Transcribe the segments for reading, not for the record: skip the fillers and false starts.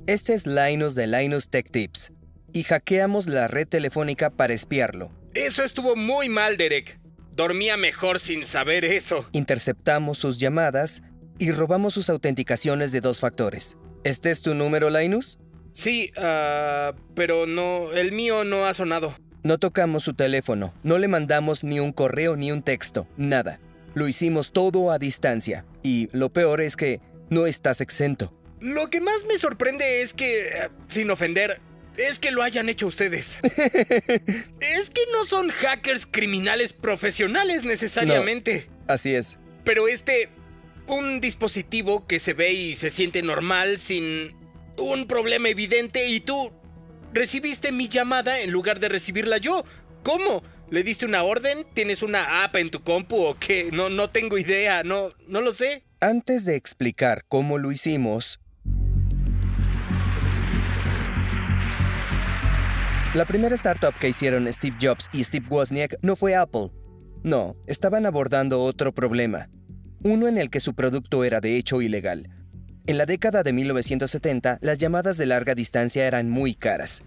Este es Linus de Linus Tech Tips, y hackeamos la red telefónica para espiarlo. Eso estuvo muy mal, Derek. Dormía mejor sin saber eso. Interceptamos sus llamadas y robamos sus autenticaciones de 2 factores. ¿Este es tu número, Linus? Sí, pero no, el mío no ha sonado. No tocamos su teléfono, no le mandamos ni un correo ni un texto, nada. Lo hicimos todo a distancia, y lo peor es que no estás exento. Lo que más me sorprende es que, sin ofender, es que lo hayan hecho ustedes. Es que no son hackers criminales profesionales necesariamente. No, así es. Pero un dispositivo que se ve y se siente normal sin un problema evidente y tú recibiste mi llamada en lugar de recibirla yo. ¿Cómo? ¿Le diste una orden? ¿Tienes una app en tu compu o qué? No tengo idea, no lo sé. Antes de explicar cómo lo hicimos, la primera startup que hicieron Steve Jobs y Steve Wozniak no fue Apple. No, estaban abordando otro problema. Uno en el que su producto era de hecho ilegal. En la década de 1970, las llamadas de larga distancia eran muy caras.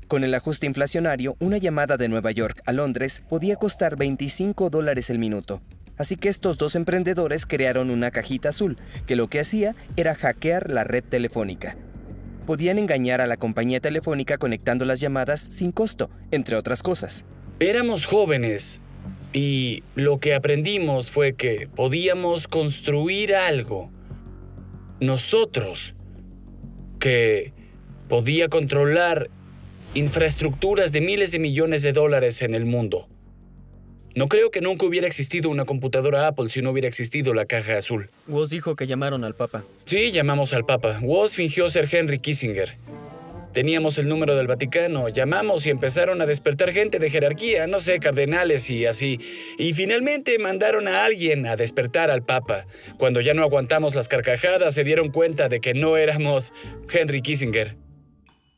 Con el ajuste inflacionario, una llamada de Nueva York a Londres podía costar $25 el minuto. Así que estos 2 emprendedores crearon una cajita azul, que lo que hacía era hackear la red telefónica. Podían engañar a la compañía telefónica conectando las llamadas sin costo, entre otras cosas. Éramos jóvenes y lo que aprendimos fue que podíamos construir algo. Nosotros, que podía controlar infraestructuras de miles de millones de dólares en el mundo. No creo que nunca hubiera existido una computadora Apple si no hubiera existido la caja azul. Woz dijo que llamaron al Papa. Sí, llamamos al Papa. Woz fingió ser Henry Kissinger. Teníamos el número del Vaticano, llamamos y empezaron a despertar gente de jerarquía, no sé, cardenales y así. Y finalmente mandaron a alguien a despertar al Papa. Cuando ya no aguantamos las carcajadas, se dieron cuenta de que no éramos Henry Kissinger.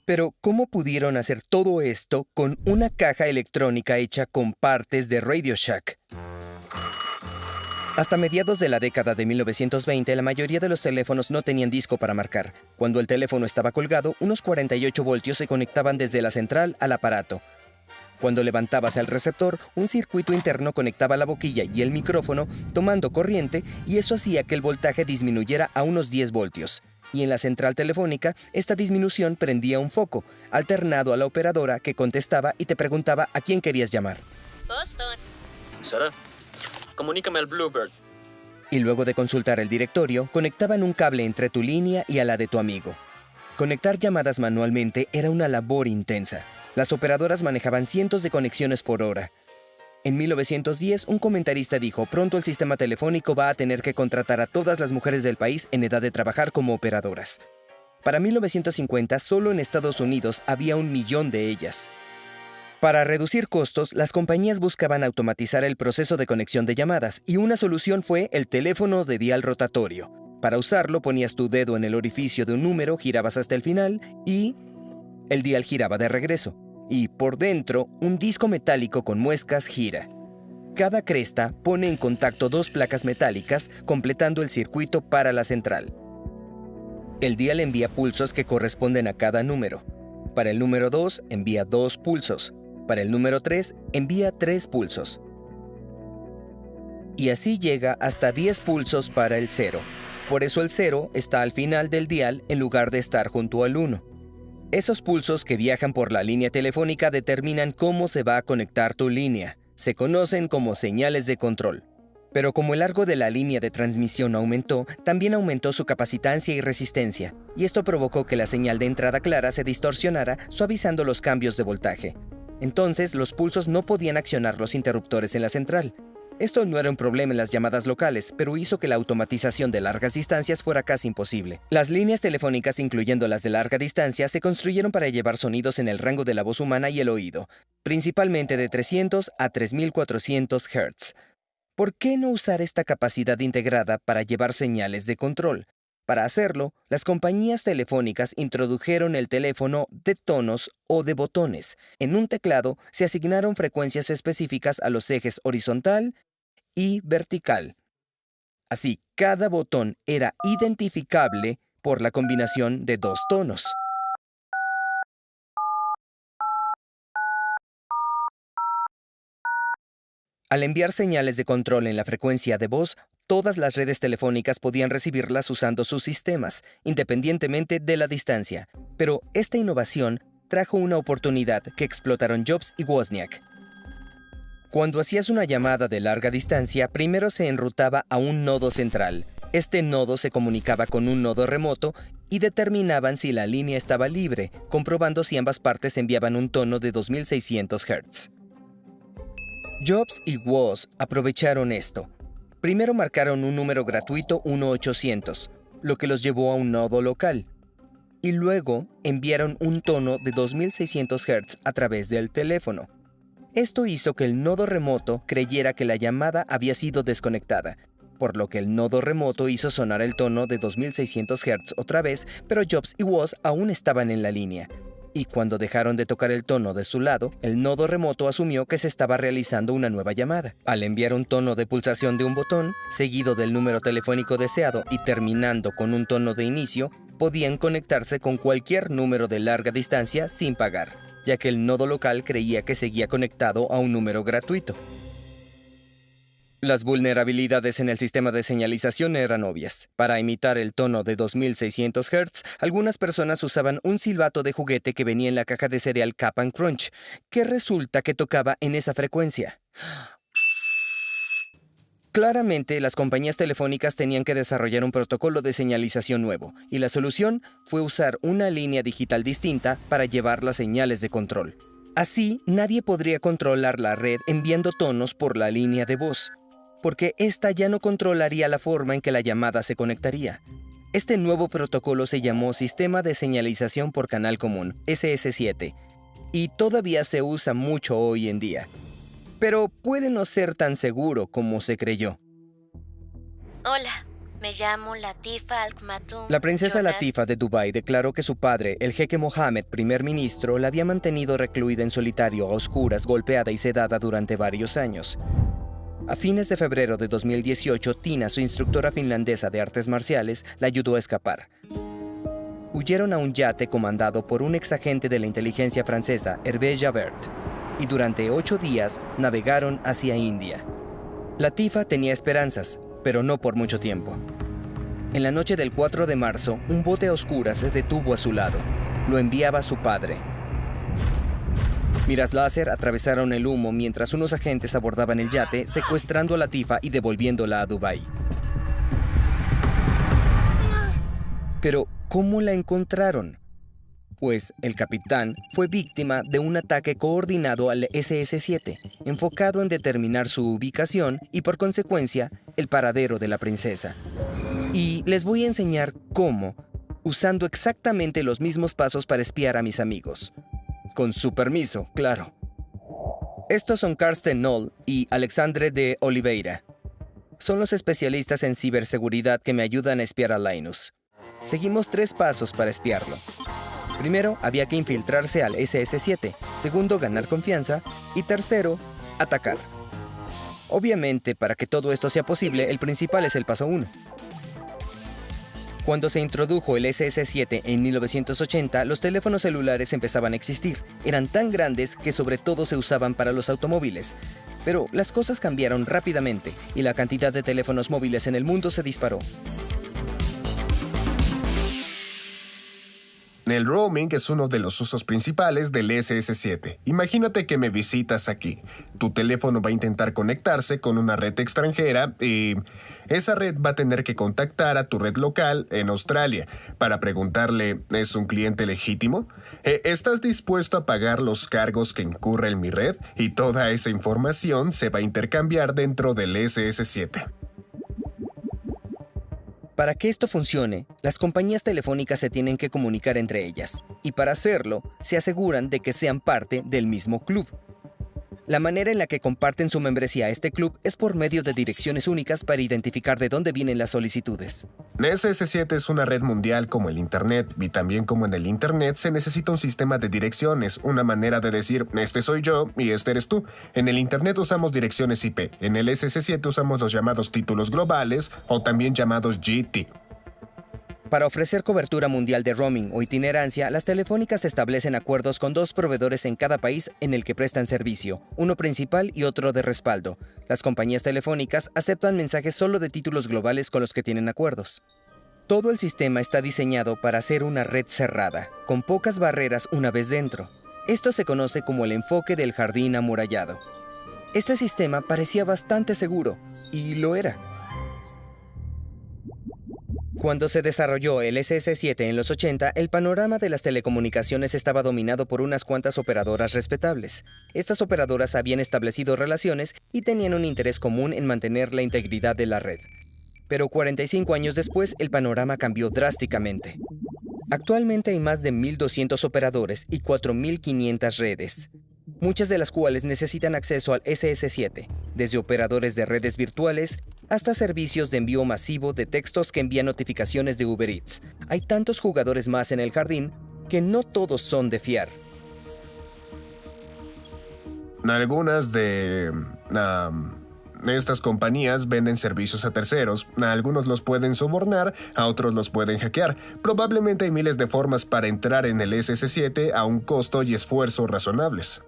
Pero, ¿cómo pudieron hacer todo esto con una caja electrónica hecha con partes de Radio Shack? Hasta mediados de la década de 1920, la mayoría de los teléfonos no tenían disco para marcar. Cuando el teléfono estaba colgado, unos 48 voltios se conectaban desde la central al aparato. Cuando levantabas el receptor, un circuito interno conectaba la boquilla y el micrófono, tomando corriente, y eso hacía que el voltaje disminuyera a unos 10 voltios. Y en la central telefónica, esta disminución prendía un foco, alternado a la operadora que contestaba y te preguntaba a quién querías llamar. Boston. Sara, comunícame al Bluebird. Y luego de consultar el directorio, conectaban un cable entre tu línea y a la de tu amigo. Conectar llamadas manualmente era una labor intensa. Las operadoras manejaban cientos de conexiones por hora. En 1910, un comentarista dijo, pronto el sistema telefónico va a tener que contratar a todas las mujeres del país en edad de trabajar como operadoras. Para 1950, solo en Estados Unidos había 1 millón de ellas. Para reducir costos, las compañías buscaban automatizar el proceso de conexión de llamadas, y una solución fue el teléfono de dial rotatorio. Para usarlo, ponías tu dedo en el orificio de un número, girabas hasta el final y el dial giraba de regreso. Y por dentro, un disco metálico con muescas gira. Cada cresta pone en contacto 2 placas metálicas, completando el circuito para la central. El dial envía pulsos que corresponden a cada número. Para el número 2, envía 2 pulsos. Para el número 3, envía 3 pulsos. Y así llega hasta 10 pulsos para el 0. Por eso el 0 está al final del dial en lugar de estar junto al 1. Esos pulsos que viajan por la línea telefónica determinan cómo se va a conectar tu línea. Se conocen como señales de control. Pero como el largo de la línea de transmisión aumentó, también aumentó su capacitancia y resistencia, y esto provocó que la señal de entrada clara se distorsionara, suavizando los cambios de voltaje. Entonces, los pulsos no podían accionar los interruptores en la central. Esto no era un problema en las llamadas locales, pero hizo que la automatización de largas distancias fuera casi imposible. Las líneas telefónicas, incluyendo las de larga distancia, se construyeron para llevar sonidos en el rango de la voz humana y el oído, principalmente de 300 a 3400 Hz. ¿Por qué no usar esta capacidad integrada para llevar señales de control? Para hacerlo, las compañías telefónicas introdujeron el teléfono de tonos o de botones. En un teclado se asignaron frecuencias específicas a los ejes horizontal y vertical. Así, cada botón era identificable por la combinación de 2 tonos. Al enviar señales de control en la frecuencia de voz, todas las redes telefónicas podían recibirlas usando sus sistemas, independientemente de la distancia. Pero esta innovación trajo una oportunidad que explotaron Jobs y Wozniak. Cuando hacías una llamada de larga distancia, primero se enrutaba a un nodo central. Este nodo se comunicaba con un nodo remoto y determinaban si la línea estaba libre, comprobando si ambas partes enviaban un tono de 2600 Hz. Jobs y Woz aprovecharon esto. Primero marcaron un número gratuito 1-800, lo que los llevó a un nodo local. Y luego enviaron un tono de 2600 Hz a través del teléfono. Esto hizo que el nodo remoto creyera que la llamada había sido desconectada, por lo que el nodo remoto hizo sonar el tono de 2600 Hz otra vez, pero Jobs y Woz aún estaban en la línea. Y cuando dejaron de tocar el tono de su lado, el nodo remoto asumió que se estaba realizando una nueva llamada. Al enviar un tono de pulsación de un botón, seguido del número telefónico deseado y terminando con un tono de inicio, podían conectarse con cualquier número de larga distancia sin pagar, ya que el nodo local creía que seguía conectado a un número gratuito. Las vulnerabilidades en el sistema de señalización eran obvias. Para imitar el tono de 2600 Hz, algunas personas usaban un silbato de juguete que venía en la caja de cereal Cap'n Crunch, que resulta que tocaba en esa frecuencia. Claramente, las compañías telefónicas tenían que desarrollar un protocolo de señalización nuevo, y la solución fue usar una línea digital distinta para llevar las señales de control. Así, nadie podría controlar la red enviando tonos por la línea de voz, porque esta ya no controlaría la forma en que la llamada se conectaría. Este nuevo protocolo se llamó Sistema de Señalización por Canal Común, SS7, y todavía se usa mucho hoy en día. Pero puede no ser tan seguro como se creyó. Hola, me llamo Latifa Al-Maktoum. La princesa Jonas. Latifa de Dubái declaró que su padre, el jeque Mohammed, primer ministro, la había mantenido recluida en solitario, a oscuras, golpeada y sedada durante varios años. A fines de febrero de 2018, Tina, su instructora finlandesa de artes marciales, la ayudó a escapar. Huyeron a un yate comandado por un exagente de la inteligencia francesa, Hervé Javert, y durante 8 días navegaron hacia India. Latifa tenía esperanzas, pero no por mucho tiempo. En la noche del 4 de marzo, un bote a oscuras se detuvo a su lado. Lo enviaba su padre. Miras láser atravesaron el humo mientras unos agentes abordaban el yate, secuestrando a Latifa y devolviéndola a Dubái. Pero, ¿cómo la encontraron? Pues el capitán fue víctima de un ataque coordinado al SS7, enfocado en determinar su ubicación y, por consecuencia, el paradero de la princesa. Y les voy a enseñar cómo, usando exactamente los mismos pasos para espiar a mis amigos. Con su permiso, claro. Estos son Karsten Knoll y Alexandre de Oliveira. Son los especialistas en ciberseguridad que me ayudan a espiar a Linus. Seguimos 3 pasos para espiarlo. Primero, había que infiltrarse al SS7. Segundo, ganar confianza. Y tercero, atacar. Obviamente, para que todo esto sea posible, el principal es el paso 1. Cuando se introdujo el SS7 en 1980, los teléfonos celulares empezaban a existir. Eran tan grandes que sobre todo se usaban para los automóviles. Pero las cosas cambiaron rápidamente y la cantidad de teléfonos móviles en el mundo se disparó. El roaming es uno de los usos principales del SS7. Imagínate que me visitas aquí. Tu teléfono va a intentar conectarse con una red extranjera y esa red va a tener que contactar a tu red local en Australia para preguntarle, ¿es un cliente legítimo? ¿Estás dispuesto a pagar los cargos que incurre en mi red? Y toda esa información se va a intercambiar dentro del SS7. Para que esto funcione, las compañías telefónicas se tienen que comunicar entre ellas, y para hacerlo, se aseguran de que sean parte del mismo club. La manera en la que comparten su membresía a este club es por medio de direcciones únicas para identificar de dónde vienen las solicitudes. SS7 es una red mundial como el Internet, y también como en el Internet se necesita un sistema de direcciones, una manera de decir, este soy yo y este eres tú. En el Internet usamos direcciones IP, en el SS7 usamos los llamados títulos globales o también llamados GT. Para ofrecer cobertura mundial de roaming o itinerancia, las telefónicas establecen acuerdos con 2 proveedores en cada país en el que prestan servicio, uno principal y otro de respaldo. Las compañías telefónicas aceptan mensajes solo de títulos globales con los que tienen acuerdos. Todo el sistema está diseñado para ser una red cerrada, con pocas barreras una vez dentro. Esto se conoce como el enfoque del jardín amurallado. Este sistema parecía bastante seguro, y lo era. Cuando se desarrolló el SS-7 en los 80, el panorama de las telecomunicaciones estaba dominado por unas cuantas operadoras respetables. Estas operadoras habían establecido relaciones y tenían un interés común en mantener la integridad de la red. Pero 45 años después, el panorama cambió drásticamente. Actualmente hay más de 1.200 operadores y 4.500 redes, muchas de las cuales necesitan acceso al SS-7, desde operadores de redes virtuales hasta servicios de envío masivo de textos que envían notificaciones de Uber Eats. Hay tantos jugadores más en el jardín que no todos son de fiar. Algunas de estas compañías venden servicios a terceros. A algunos los pueden sobornar, a otros los pueden hackear. Probablemente hay miles de formas para entrar en el SS-7 a un costo y esfuerzo razonables.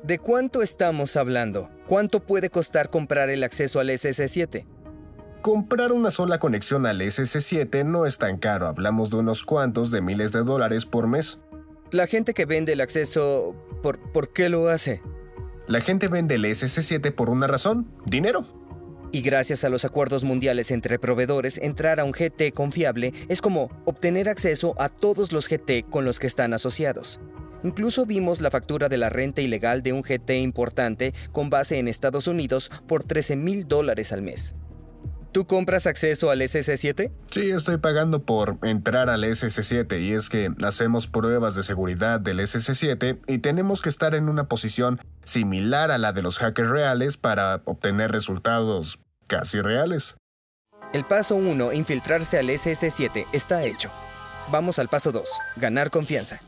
¿De cuánto estamos hablando? ¿Cuánto puede costar comprar el acceso al SS-7? Comprar una sola conexión al SS-7 no es tan caro. Hablamos de unos cuantos de miles de dólares por mes. La gente que vende el acceso, ¿por qué lo hace? La gente vende el SS-7 por una razón: dinero. Y gracias a los acuerdos mundiales entre proveedores, entrar a un GT confiable es como obtener acceso a todos los GT con los que están asociados. Incluso vimos la factura de la renta ilegal de un GT importante con base en Estados Unidos por $13,000 al mes. ¿Tú compras acceso al SS-7? Sí, estoy pagando por entrar al SS-7 y es que hacemos pruebas de seguridad del SS-7 y tenemos que estar en una posición similar a la de los hackers reales para obtener resultados casi reales. El paso 1, infiltrarse al SS-7, está hecho. Vamos al paso 2, ganar confianza.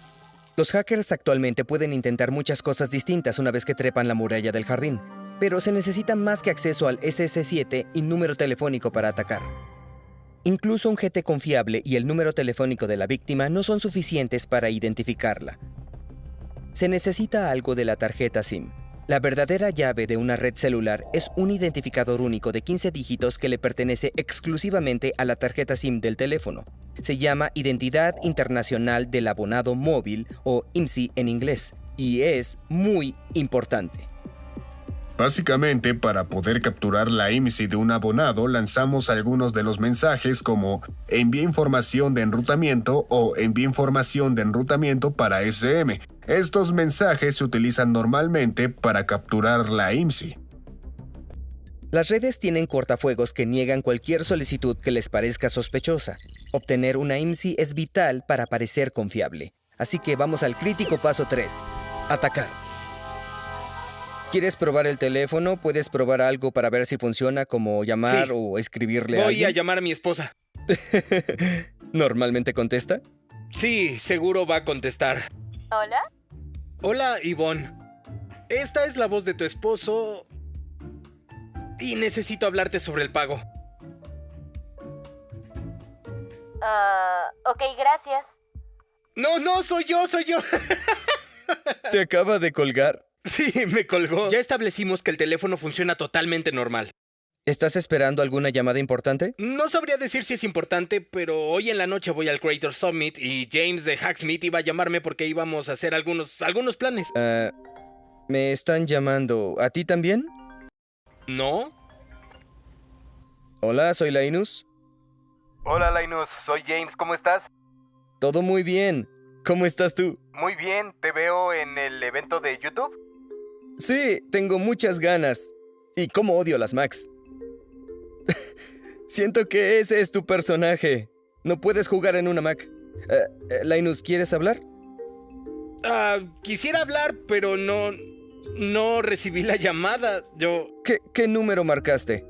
Los hackers actualmente pueden intentar muchas cosas distintas una vez que trepan la muralla del jardín, pero se necesita más que acceso al SS-7 y número telefónico para atacar. Incluso un GT confiable y el número telefónico de la víctima no son suficientes para identificarla. Se necesita algo de la tarjeta SIM. La verdadera llave de una red celular es un identificador único de 15 dígitos que le pertenece exclusivamente a la tarjeta SIM del teléfono. Se llama Identidad Internacional del Abonado Móvil, o IMSI en inglés, y es muy importante. Básicamente, para poder capturar la IMSI de un abonado, lanzamos algunos de los mensajes como envía información de enrutamiento o envía información de enrutamiento para SM. Estos mensajes se utilizan normalmente para capturar la IMSI. Las redes tienen cortafuegos que niegan cualquier solicitud que les parezca sospechosa. Obtener una IMSI es vital para parecer confiable. Así que vamos al crítico paso 3. Atacar. ¿Quieres probar el teléfono? ¿Puedes probar algo para ver si funciona, como llamar Sí. o escribirle a Voy alguien? a llamar a mi esposa. ¿Normalmente contesta? Sí, seguro va a contestar. ¿Hola? Hola, Yvonne. Esta es la voz de tu esposo y necesito hablarte sobre el pago. Ok, gracias. No, soy yo. ¿Te acaba de colgar? Sí, me colgó. Ya establecimos que el teléfono funciona totalmente normal. ¿Estás esperando alguna llamada importante? No sabría decir si es importante, pero hoy en la noche voy al Creator Summit y James de Hacksmith iba a llamarme porque íbamos a hacer algunos planes. Me están llamando. ¿A ti también? ¿No? Hola, soy Linus. Hola Linus, soy James, ¿cómo estás? Todo muy bien. ¿Cómo estás tú? Muy bien, te veo en el evento de YouTube. Sí, tengo muchas ganas. Y cómo odio las Macs. Siento que ese es tu personaje. No puedes jugar en una Mac. Linus, ¿quieres hablar? Quisiera hablar, pero no recibí la llamada. ¿Qué número marcaste?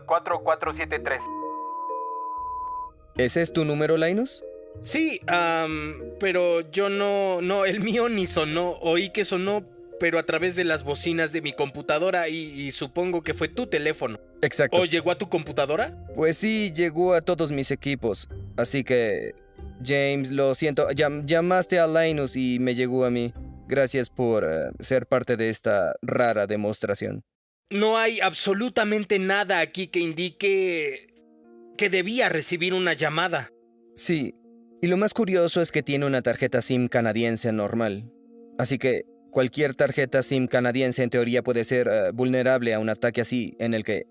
4473. ¿Ese es tu número, Linus? Sí, pero yo no, el mío ni sonó. Oí que sonó, pero a través de las bocinas de mi computadora y supongo que fue tu teléfono. Exacto. ¿O llegó a tu computadora? Pues sí, llegó a todos mis equipos. Así que, James, lo siento. Llamaste a Linus y me llegó a mí. Gracias por ser parte de esta rara demostración. No hay absolutamente nada aquí que indique que debía recibir una llamada. Sí, y lo más curioso es que tiene una tarjeta SIM canadiense normal. Así que cualquier tarjeta SIM canadiense en teoría puede ser vulnerable a un ataque así, en el que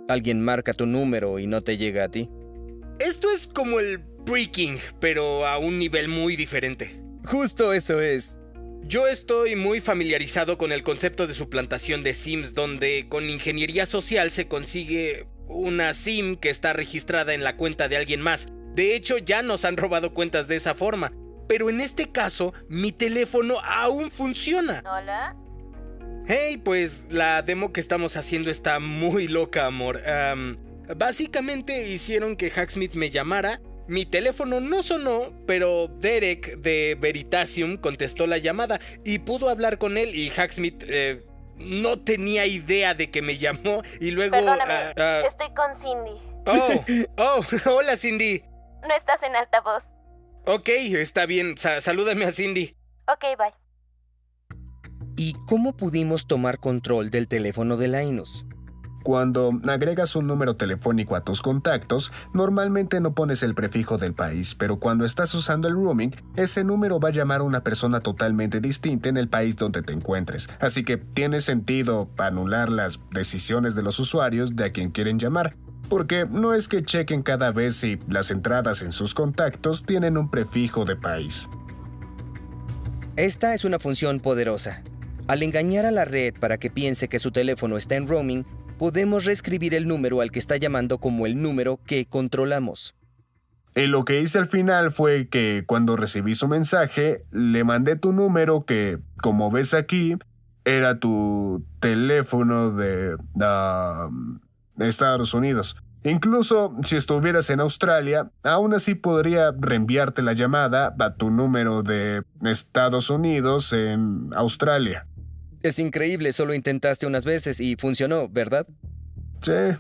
alguien marca tu número y no te llega a ti. Esto es como el pricking, pero a un nivel muy diferente. Justo eso es. Yo estoy muy familiarizado con el concepto de suplantación de SIMs, donde con ingeniería social se consigue una SIM que está registrada en la cuenta de alguien más. De hecho, ya nos han robado cuentas de esa forma. Pero en este caso, mi teléfono aún funciona. ¿Hola? Hey, pues la demo que estamos haciendo está muy loca, amor. Básicamente hicieron que Hacksmith me llamara. Mi teléfono no sonó, pero Derek de Veritasium contestó la llamada y pudo hablar con él y Hacksmith no tenía idea de que me llamó y luego... Perdóname, estoy con Cindy. Hola Cindy. No estás en altavoz. Ok, está bien, salúdame a Cindy. Ok, bye. ¿Y cómo pudimos tomar control del teléfono de Linus? Cuando agregas un número telefónico a tus contactos, normalmente no pones el prefijo del país, pero cuando estás usando el roaming, ese número va a llamar a una persona totalmente distinta en el país donde te encuentres. Así que tiene sentido anular las decisiones de los usuarios de a quien quieren llamar, porque no es que chequen cada vez si las entradas en sus contactos tienen un prefijo de país. Esta es una función poderosa. Al engañar a la red para que piense que su teléfono está en roaming, podemos reescribir el número al que está llamando como el número que controlamos. Y lo que hice al final fue que cuando recibí su mensaje, le mandé tu número que, como ves aquí, era tu teléfono de Estados Unidos. Incluso si estuvieras en Australia, aún así podría reenviarte la llamada a tu número de Estados Unidos en Australia. Es increíble, solo intentaste unas veces y funcionó, ¿verdad? Sí.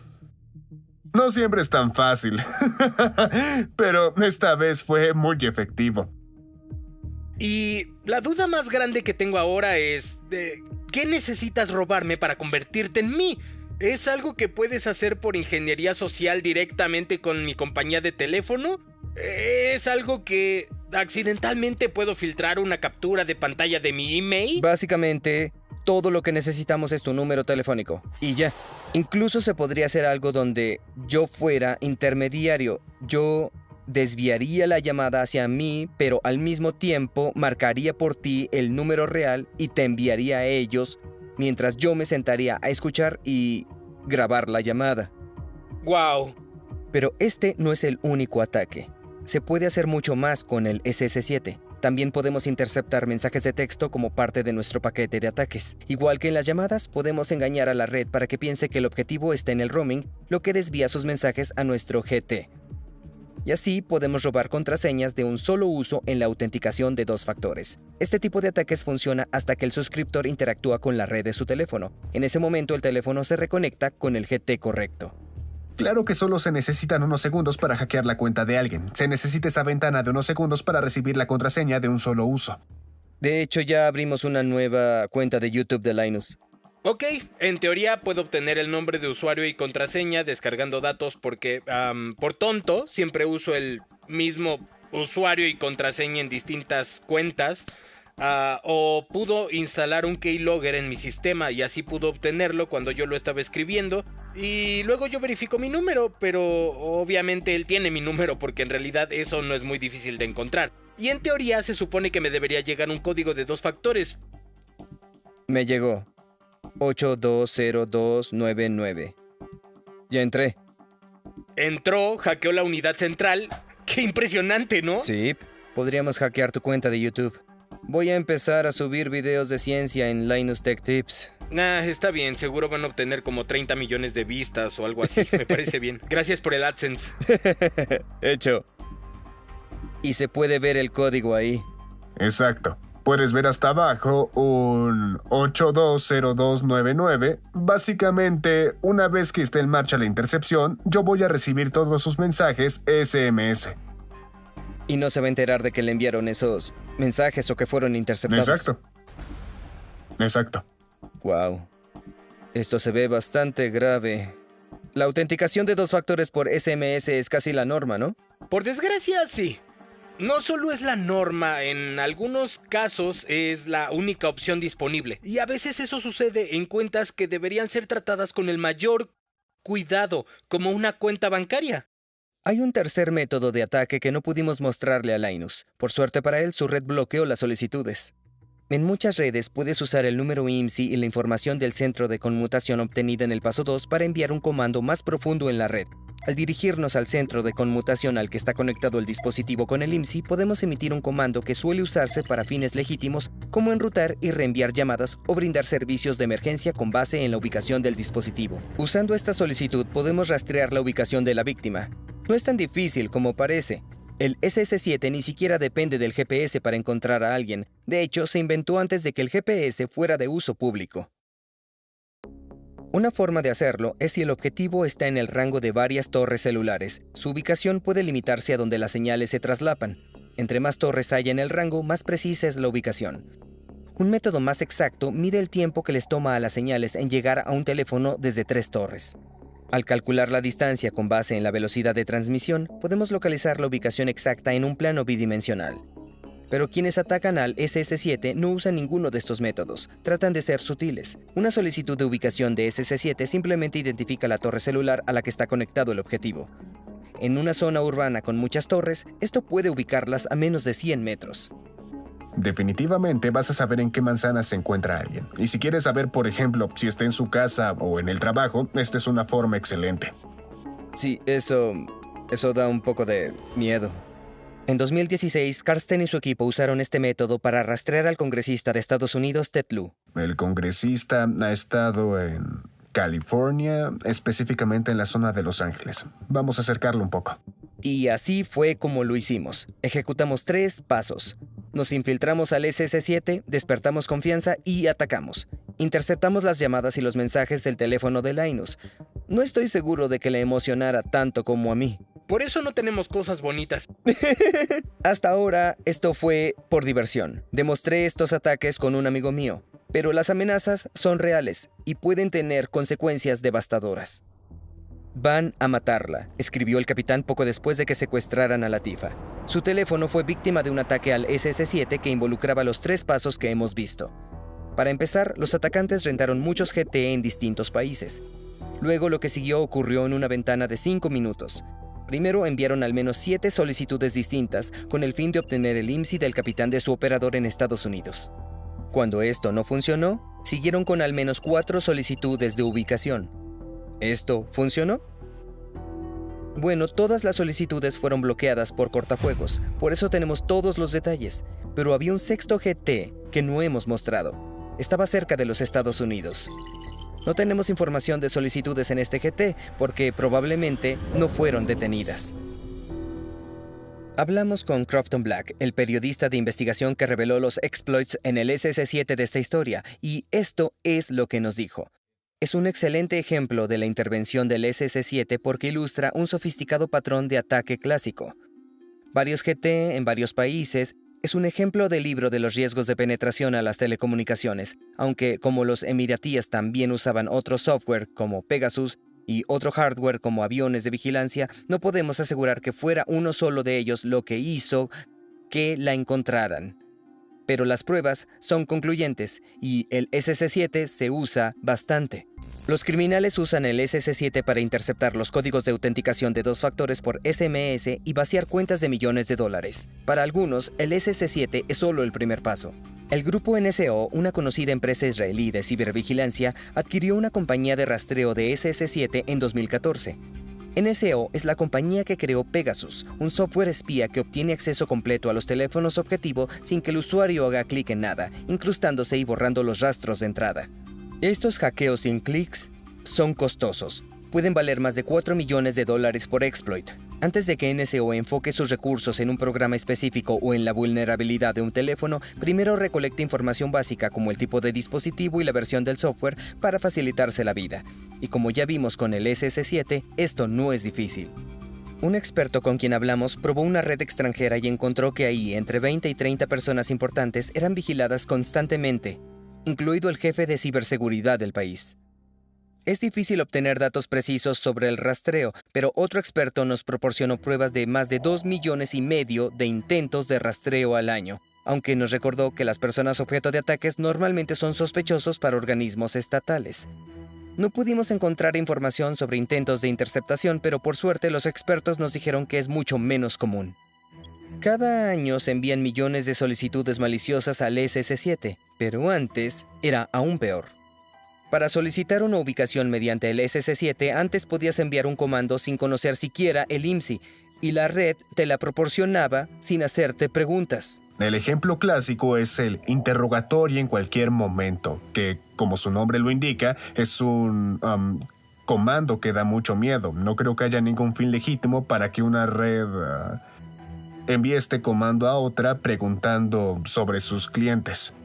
No siempre es tan fácil, pero esta vez fue muy efectivo. Y la duda más grande que tengo ahora es, ¿qué necesitas robarme para convertirte en mí? ¿Es algo que puedes hacer por ingeniería social directamente con mi compañía de teléfono? ¿Es algo que accidentalmente puedo filtrar una captura de pantalla de mi email? Básicamente, todo lo que necesitamos es tu número telefónico. Y ya. Incluso se podría hacer algo donde yo fuera intermediario. Yo desviaría la llamada hacia mí, pero al mismo tiempo marcaría por ti el número real y te enviaría a ellos, mientras yo me sentaría a escuchar y grabar la llamada. ¡Wow! Pero este no es el único ataque. Se puede hacer mucho más con el SS7. También podemos interceptar mensajes de texto como parte de nuestro paquete de ataques. Igual que en las llamadas, podemos engañar a la red para que piense que el objetivo está en el roaming, lo que desvía sus mensajes a nuestro GT. Y así podemos robar contraseñas de un solo uso en la autenticación de 2 factores. Este tipo de ataques funciona hasta que el suscriptor interactúa con la red de su teléfono. En ese momento el teléfono se reconecta con el GT correcto. Claro que solo se necesitan unos segundos para hackear la cuenta de alguien. Se necesita esa ventana de unos segundos para recibir la contraseña de un solo uso. De hecho, ya abrimos una nueva cuenta de YouTube de Linus. Ok, en teoría puedo obtener el nombre de usuario y contraseña descargando datos porque, por tonto, siempre uso el mismo usuario y contraseña en distintas cuentas. O pudo instalar un keylogger en mi sistema y así pudo obtenerlo cuando yo lo estaba escribiendo. Y luego yo verifico mi número, pero obviamente él tiene mi número porque en realidad eso no es muy difícil de encontrar. Y en teoría se supone que me debería llegar un código de 2 factores. Me llegó. 820299. Ya entré. Entró, hackeó la unidad central. ¡Qué impresionante!, ¿no? Sí, podríamos hackear tu cuenta de YouTube. Voy a empezar a subir videos de ciencia en Linus Tech Tips. Está bien, seguro van a obtener como 30 millones de vistas o algo así, me parece bien. Gracias por el AdSense. Hecho. Y se puede ver el código ahí. Exacto. Puedes ver hasta abajo un 820299. Básicamente, una vez que esté en marcha la intercepción, yo voy a recibir todos sus mensajes SMS. Y no se va a enterar de que le enviaron esos mensajes o que fueron interceptados. Exacto. Wow. Esto se ve bastante grave. La autenticación de 2 factores por SMS es casi la norma, ¿no? Por desgracia, sí. No solo es la norma, en algunos casos es la única opción disponible. Y a veces eso sucede en cuentas que deberían ser tratadas con el mayor cuidado, como una cuenta bancaria. Hay un tercer método de ataque que no pudimos mostrarle a Linus. Por suerte para él, su red bloqueó las solicitudes. En muchas redes puedes usar el número IMSI y la información del centro de conmutación obtenida en el paso 2 para enviar un comando más profundo en la red. Al dirigirnos al centro de conmutación al que está conectado el dispositivo con el IMSI, podemos emitir un comando que suele usarse para fines legítimos, como enrutar y reenviar llamadas o brindar servicios de emergencia con base en la ubicación del dispositivo. Usando esta solicitud podemos rastrear la ubicación de la víctima. No es tan difícil como parece. El SS7 ni siquiera depende del GPS para encontrar a alguien. De hecho, se inventó antes de que el GPS fuera de uso público. Una forma de hacerlo es si el objetivo está en el rango de varias torres celulares. Su ubicación puede limitarse a donde las señales se traslapan. Entre más torres haya en el rango, más precisa es la ubicación. Un método más exacto mide el tiempo que les toma a las señales en llegar a un teléfono desde 3 torres. Al calcular la distancia con base en la velocidad de transmisión, podemos localizar la ubicación exacta en un plano bidimensional. Pero quienes atacan al SS7 no usan ninguno de estos métodos, tratan de ser sutiles. Una solicitud de ubicación de SS7 simplemente identifica la torre celular a la que está conectado el objetivo. En una zona urbana con muchas torres, esto puede ubicarlas a menos de 100 metros. Definitivamente vas a saber en qué manzana se encuentra alguien. Y si quieres saber, por ejemplo, si está en su casa o en el trabajo, esta es una forma excelente. Sí, eso da un poco de miedo. En 2016, Karsten y su equipo usaron este método para rastrear al congresista de Estados Unidos, Ted Lieu. El congresista ha estado en California, específicamente en la zona de Los Ángeles. Vamos a acercarlo un poco. Y así fue como lo hicimos. Ejecutamos 3 pasos. Nos infiltramos al SS7, despertamos confianza y atacamos. Interceptamos las llamadas y los mensajes del teléfono de Linus. No estoy seguro de que le emocionara tanto como a mí. Por eso no tenemos cosas bonitas. Hasta ahora, esto fue por diversión. Demostré estos ataques con un amigo mío. Pero las amenazas son reales y pueden tener consecuencias devastadoras. Van a matarla, escribió el capitán poco después de que secuestraran a Latifa. Su teléfono fue víctima de un ataque al SS7 que involucraba los 3 pasos que hemos visto. Para empezar, los atacantes rentaron muchos GT en distintos países. Luego lo que siguió ocurrió en una ventana de 5 minutos. Primero enviaron al menos 7 solicitudes distintas con el fin de obtener el IMSI del capitán de su operador en Estados Unidos. Cuando esto no funcionó, siguieron con al menos 4 solicitudes de ubicación. ¿Esto funcionó? Bueno, todas las solicitudes fueron bloqueadas por cortafuegos, por eso tenemos todos los detalles, pero había un 6º GT que no hemos mostrado. Estaba cerca de los Estados Unidos. No tenemos información de solicitudes en este GT porque probablemente no fueron detenidas. Hablamos con Crofton Black, el periodista de investigación que reveló los exploits en el SS7 de esta historia, y esto es lo que nos dijo. Es un excelente ejemplo de la intervención del SS7 porque ilustra un sofisticado patrón de ataque clásico. Varios GT en varios países es un ejemplo del libro de los riesgos de penetración a las telecomunicaciones, aunque como los emiratíes también usaban otro software como Pegasus y otro hardware como aviones de vigilancia, no podemos asegurar que fuera uno solo de ellos lo que hizo que la encontraran. Pero las pruebas son concluyentes y el SS7 se usa bastante. Los criminales usan el SS7 para interceptar los códigos de autenticación de 2 factores por SMS y vaciar cuentas de millones de dólares. Para algunos, el SS7 es solo el primer paso. El grupo NSO, una conocida empresa israelí de cibervigilancia, adquirió una compañía de rastreo de SS7 en 2014. NSO es la compañía que creó Pegasus, un software espía que obtiene acceso completo a los teléfonos objetivo sin que el usuario haga clic en nada, incrustándose y borrando los rastros de entrada. Estos hackeos sin clics son costosos. pueden valer más de $4 millones por exploit. Antes de que NSO enfoque sus recursos en un programa específico o en la vulnerabilidad de un teléfono, primero recolecta información básica como el tipo de dispositivo y la versión del software para facilitarse la vida. Y como ya vimos con el SS7, esto no es difícil. Un experto con quien hablamos probó una red extranjera y encontró que ahí entre 20 y 30 personas importantes eran vigiladas constantemente, incluido el jefe de ciberseguridad del país. Es difícil obtener datos precisos sobre el rastreo, pero otro experto nos proporcionó pruebas de más de 2,5 millones de intentos de rastreo al año, aunque nos recordó que las personas objeto de ataques normalmente son sospechosos para organismos estatales. No pudimos encontrar información sobre intentos de interceptación, pero por suerte los expertos nos dijeron que es mucho menos común. Cada año se envían millones de solicitudes maliciosas al SS7, pero antes era aún peor. Para solicitar una ubicación mediante el SS7, antes podías enviar un comando sin conocer siquiera el IMSI, y la red te la proporcionaba sin hacerte preguntas. El ejemplo clásico es el interrogatorio en cualquier momento, que, como su nombre lo indica, es un comando que da mucho miedo. No creo que haya ningún fin legítimo para que una red envíe este comando a otra preguntando sobre sus clientes.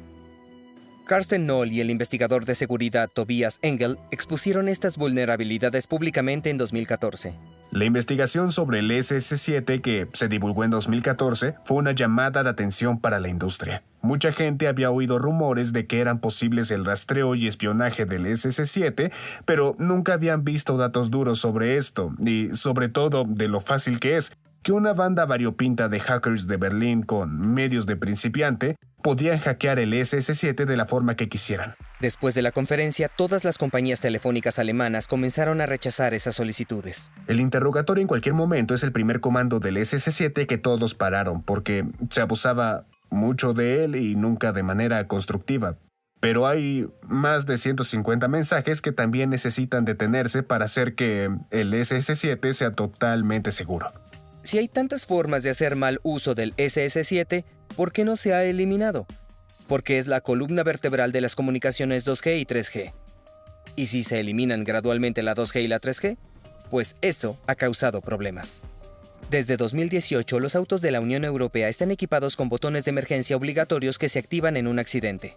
Carsten Knoll y el investigador de seguridad Tobias Engel expusieron estas vulnerabilidades públicamente en 2014. La investigación sobre el SS7 que se divulgó en 2014 fue una llamada de atención para la industria. Mucha gente había oído rumores de que eran posibles el rastreo y espionaje del SS7, pero nunca habían visto datos duros sobre esto y, sobre todo, de lo fácil que es que una banda variopinta de hackers de Berlín con medios de principiante podían hackear el SS7 de la forma que quisieran. Después de la conferencia, todas las compañías telefónicas alemanas comenzaron a rechazar esas solicitudes. El interrogatorio en cualquier momento es el primer comando del SS7 que todos pararon, porque se abusaba mucho de él y nunca de manera constructiva. Pero hay más de 150 mensajes que también necesitan detenerse para hacer que el SS7 sea totalmente seguro. Si hay tantas formas de hacer mal uso del SS7, ¿por qué no se ha eliminado? Porque es la columna vertebral de las comunicaciones 2G y 3G. ¿Y si se eliminan gradualmente la 2G y la 3G? Pues eso ha causado problemas. Desde 2018, los autos de la Unión Europea están equipados con botones de emergencia obligatorios que se activan en un accidente.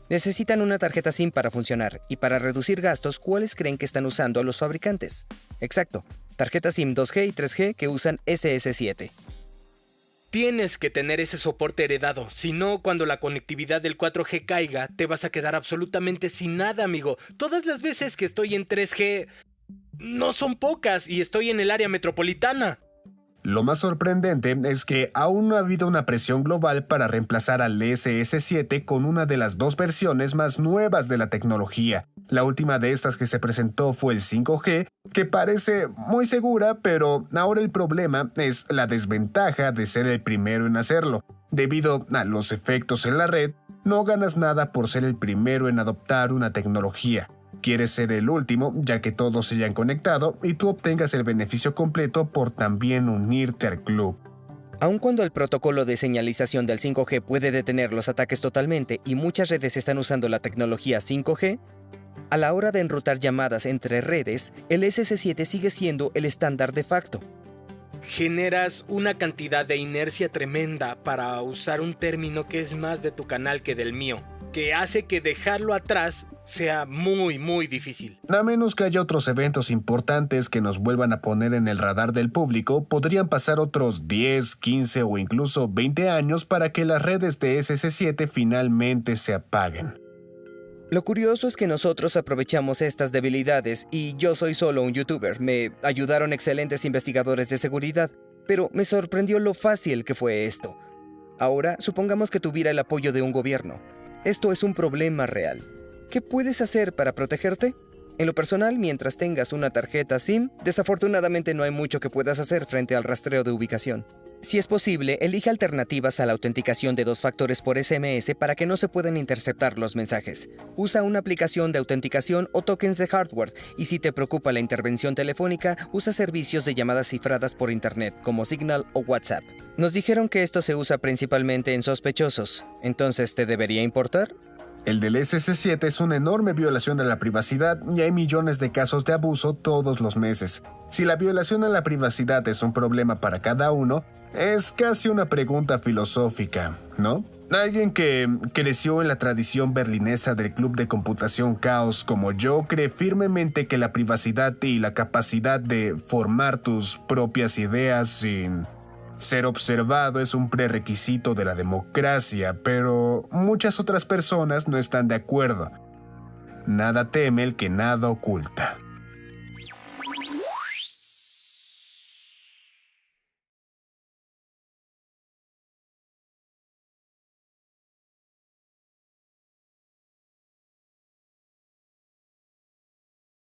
Necesitan una tarjeta SIM para funcionar, y para reducir gastos, ¿cuáles creen que están usando los fabricantes? Exacto, tarjetas SIM 2G y 3G que usan SS7. Tienes que tener ese soporte heredado, si no, cuando la conectividad del 4G caiga, te vas a quedar absolutamente sin nada, amigo. Todas las veces que estoy en 3G, no son pocas, y estoy en el área metropolitana. Lo más sorprendente es que aún no ha habido una presión global para reemplazar al SS7 con una de las dos versiones más nuevas de la tecnología. La última de estas que se presentó fue el 5G, que parece muy segura, pero ahora el problema es la desventaja de ser el primero en hacerlo. Debido a los efectos en la red, no ganas nada por ser el primero en adoptar una tecnología. Quieres ser el último, ya que todos se hayan conectado y tú obtengas el beneficio completo por también unirte al club. Aun cuando el protocolo de señalización del 5G puede detener los ataques totalmente y muchas redes están usando la tecnología 5G, a la hora de enrutar llamadas entre redes, el SS7 sigue siendo el estándar de facto. Generas una cantidad de inercia tremenda para usar un término que es más de tu canal que del mío, que hace que dejarlo atrás sea muy, muy difícil. A menos que haya otros eventos importantes que nos vuelvan a poner en el radar del público, podrían pasar otros 10, 15 o incluso 20 años para que las redes de SS7 finalmente se apaguen. Lo curioso es que nosotros aprovechamos estas debilidades y yo soy solo un youtuber. Me ayudaron excelentes investigadores de seguridad, pero me sorprendió lo fácil que fue esto. Ahora, supongamos que tuviera el apoyo de un gobierno. Esto es un problema real. ¿Qué puedes hacer para protegerte? En lo personal, mientras tengas una tarjeta SIM, desafortunadamente no hay mucho que puedas hacer frente al rastreo de ubicación. Si es posible, elige alternativas a la autenticación de 2 factores por SMS para que no se puedan interceptar los mensajes. Usa una aplicación de autenticación o tokens de hardware, y si te preocupa la intervención telefónica, usa servicios de llamadas cifradas por Internet, como Signal o WhatsApp. Nos dijeron que esto se usa principalmente en sospechosos. ¿Entonces te debería importar? El del SS7 es una enorme violación a la privacidad y hay millones de casos de abuso todos los meses. Si la violación a la privacidad es un problema para cada uno, es casi una pregunta filosófica, ¿no? Alguien que creció en la tradición berlinesa del club de computación Chaos como yo cree firmemente que la privacidad y la capacidad de formar tus propias ideas sin ser observado es un prerequisito de la democracia, pero muchas otras personas no están de acuerdo. Nada teme el que nada oculta.